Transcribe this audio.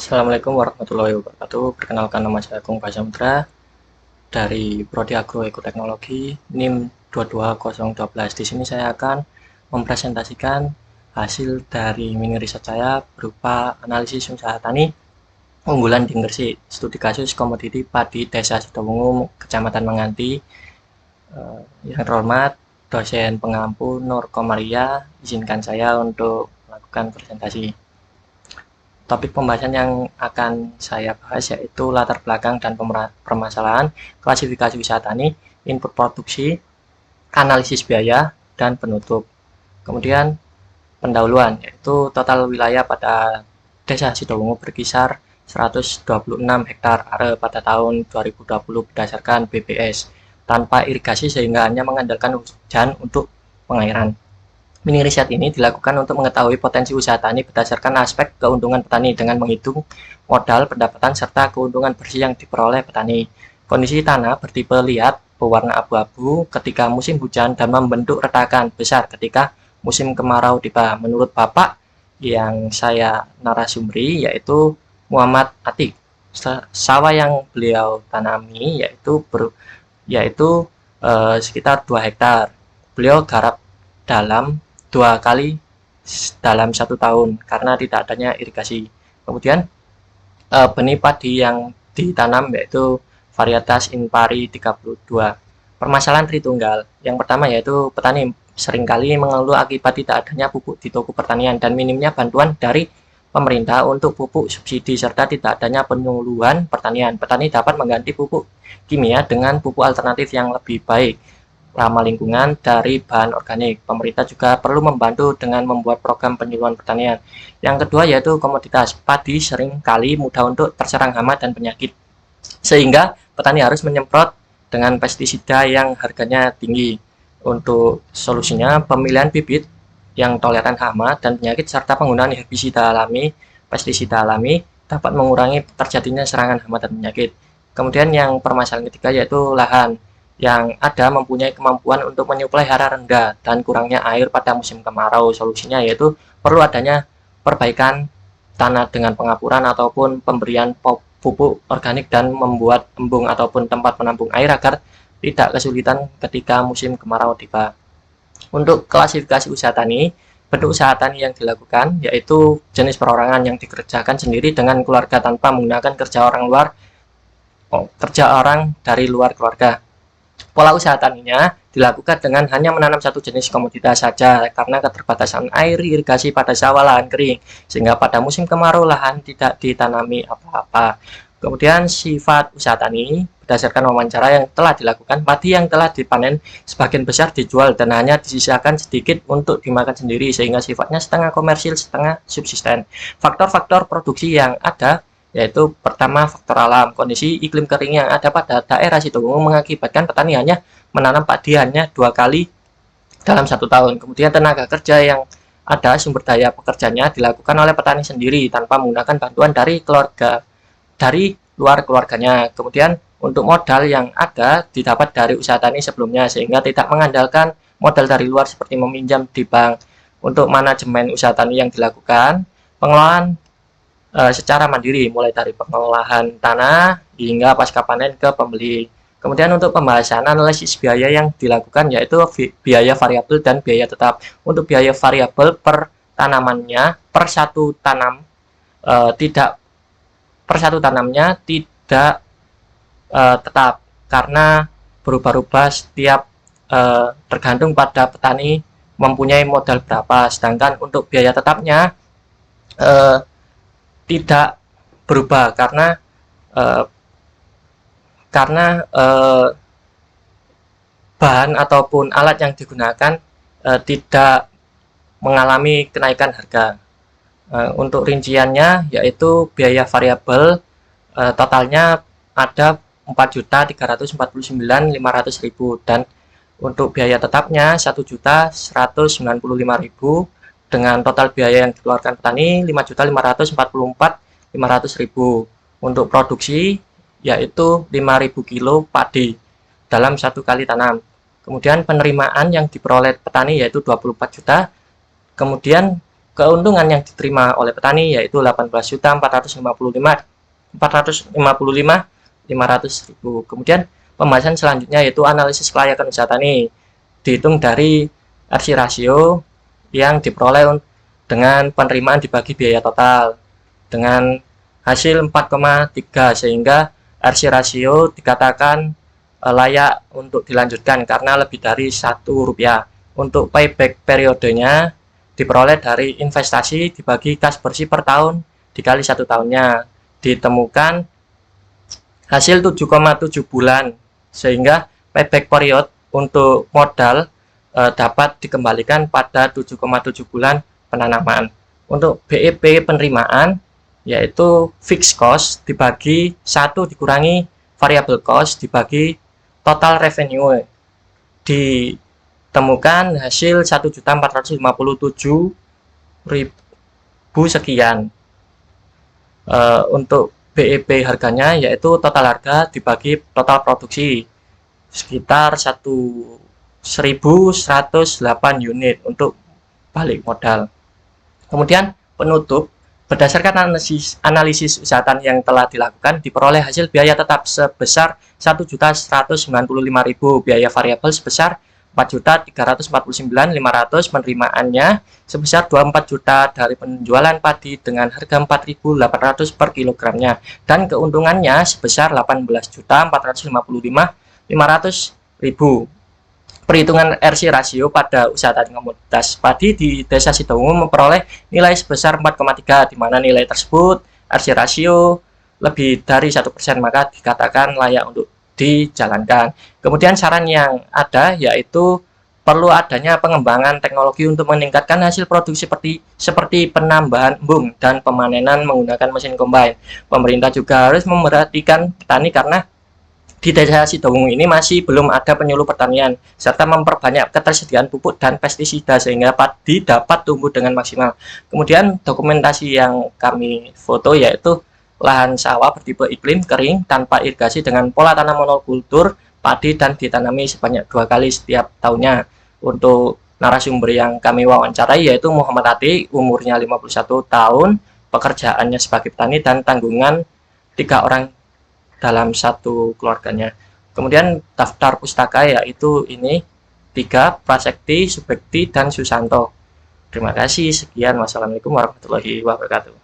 Assalamualaikum warahmatullahi wabarakatuh. Perkenalkan, nama saya Agung Basamudra dari Prodi Agroekoteknologi NIM 22012. Di sini saya akan mempresentasikan hasil dari mini riset saya berupa analisis usaha tani unggulan di Gresik, studi kasus komoditi padi Desa Sidowungu, Kecamatan Menganti. Yang terhormat dosen pengampu Nur Komaria, izinkan saya untuk melakukan presentasi. Topik pembahasan yang akan saya bahas yaitu latar belakang dan permasalahan, klasifikasi usaha tani, input produksi, analisis biaya, dan penutup. Kemudian pendahuluan, yaitu total wilayah pada Desa Sidowungu berkisar 126 hektar are pada tahun 2020 berdasarkan BPS, tanpa irigasi sehingga hanya mengandalkan hujan untuk pengairan. Mini riset ini dilakukan untuk mengetahui potensi usaha tani berdasarkan aspek keuntungan petani dengan menghitung modal, pendapatan, serta keuntungan bersih yang diperoleh petani. Kondisi tanah bertipe liat berwarna abu-abu ketika musim hujan dan membentuk retakan besar ketika musim kemarau tiba. Menurut Bapak yang saya narasumri yaitu Muhammad Atik, sawah yang beliau tanami yaitu sekitar 2 hektar. Beliau garap dalam 2 kali dalam 1 tahun karena tidak adanya irigasi. Kemudian benih padi yang ditanam yaitu varietas Inpari 32. Permasalahan Tritunggal. Yang pertama yaitu petani seringkali mengeluh akibat tidak adanya pupuk di toko pertanian dan minimnya bantuan dari pemerintah untuk pupuk subsidi serta tidak adanya penyuluhan pertanian. Petani dapat mengganti pupuk kimia dengan pupuk alternatif yang lebih baik, ramah lingkungan dari bahan organik. Pemerintah juga perlu membantu dengan membuat program penyuluhan pertanian. Yang kedua yaitu komoditas. Padi sering kali mudah untuk terserang hama dan penyakit, sehingga petani harus menyemprot dengan pestisida yang harganya tinggi. Untuk solusinya, pemilihan bibit yang toleran hama dan penyakit serta penggunaan herbisida alami, pestisida alami dapat mengurangi terjadinya serangan hama dan penyakit. Kemudian yang permasalahan ketiga yaitu lahan yang ada mempunyai kemampuan untuk menyuplai hara rendah dan kurangnya air pada musim kemarau. Solusinya yaitu perlu adanya perbaikan tanah dengan pengapuran ataupun pemberian pupuk organik dan membuat embung ataupun tempat penampung air agar tidak kesulitan ketika musim kemarau tiba. Untuk klasifikasi usaha tani, bentuk usaha tani yang dilakukan yaitu jenis perorangan yang dikerjakan sendiri dengan keluarga tanpa menggunakan kerja orang dari luar keluarga. Pola usaha taninya dilakukan dengan hanya menanam satu jenis komoditas saja karena keterbatasan air irigasi pada sawah lahan kering, sehingga pada musim kemarau lahan tidak ditanami apa-apa. Kemudian sifat usaha tani berdasarkan wawancara yang telah dilakukan, padi yang telah dipanen sebagian besar dijual dan hanya disisakan sedikit untuk dimakan sendiri, sehingga sifatnya setengah komersil setengah subsisten. Faktor-faktor produksi yang ada yaitu pertama faktor alam, kondisi iklim kering yang ada pada daerah Sidowungu mengakibatkan petani hanya menanam padi hanya 2 kali dalam 1 tahun. Kemudian tenaga kerja yang ada, sumber daya pekerjanya dilakukan oleh petani sendiri tanpa menggunakan bantuan dari luar keluarganya. Kemudian untuk modal yang ada didapat dari usaha tani sebelumnya sehingga tidak mengandalkan modal dari luar seperti meminjam di bank. Untuk manajemen usaha tani yang dilakukan, pengelolaan secara mandiri mulai dari pengolahan tanah hingga pasca panen ke pembeli. Kemudian untuk pembahasan analisis biaya yang dilakukan yaitu biaya variabel dan biaya tetap. Untuk biaya variabel per tanamannya per satu tanam tidak per satu tanamnya tidak tetap karena berubah-ubah setiap tergantung pada petani mempunyai modal berapa. Sedangkan untuk biaya tetapnya tidak berubah karena bahan ataupun alat yang digunakan tidak mengalami kenaikan harga. Untuk rinciannya yaitu biaya variabel totalnya ada 4.349.500.000 dan untuk biaya tetapnya 1.195.000 dengan total biaya yang dikeluarkan petani 5.544.500.000. Untuk produksi yaitu 5.000 kilo padi dalam 1 kali tanam. Kemudian penerimaan yang diperoleh petani yaitu 24 juta. Kemudian keuntungan yang diterima oleh petani yaitu 18.455.500.000. Kemudian pembahasan selanjutnya yaitu analisis kelayakan usaha tani, dihitung dari RC rasio yang diperoleh dengan penerimaan dibagi biaya total dengan hasil 4,3, sehingga RC rasio dikatakan layak untuk dilanjutkan karena lebih dari Rp1. Untuk payback periodenya diperoleh dari investasi dibagi kas bersih per tahun dikali 1 tahunnya, ditemukan hasil 7,7 bulan, sehingga payback period untuk modal dapat dikembalikan pada 7,7 bulan penanaman. Untuk BEP penerimaan yaitu fixed cost dibagi 1 dikurangi variable cost dibagi total revenue, ditemukan hasil 1.457.000 sekian. Untuk BEP harganya yaitu total harga dibagi total produksi sekitar 1.108 unit untuk balik modal. Kemudian penutup, berdasarkan analisis usaha tani yang telah dilakukan, diperoleh hasil biaya tetap sebesar 1.195.000, biaya variabel sebesar 4.349.500, penerimaannya sebesar 24 juta dari penjualan padi dengan harga 4.800 per kilogramnya, dan keuntungannya sebesar 18.455.500.000. Perhitungan RC rasio pada usaha tani komoditas padi di Desa Sidoungu memperoleh nilai sebesar 4,3, di mana nilai tersebut RC rasio lebih dari 1%, maka dikatakan layak untuk dijalankan. Kemudian saran yang ada yaitu perlu adanya pengembangan teknologi untuk meningkatkan hasil produksi seperti penambahan embung dan pemanenan menggunakan mesin combine. Pemerintah juga harus memperhatikan petani karena di Desa Sidoungu ini masih belum ada penyuluh pertanian, serta memperbanyak ketersediaan pupuk dan pestisida sehingga padi dapat tumbuh dengan maksimal. Kemudian dokumentasi yang kami foto yaitu lahan sawah bertipe iklim kering tanpa irigasi dengan pola tanam monokultur padi dan ditanami sebanyak 2 kali setiap tahunnya. Untuk narasumber yang kami wawancarai yaitu Muhammad Ati, umurnya 51 tahun, pekerjaannya sebagai petani dan tanggungan 3 orang dalam satu keluarganya. Kemudian daftar pustaka yaitu ini 3, Prasekti, Subekti, dan Susanto. Terima kasih, sekian, wassalamualaikum warahmatullahi wabarakatuh.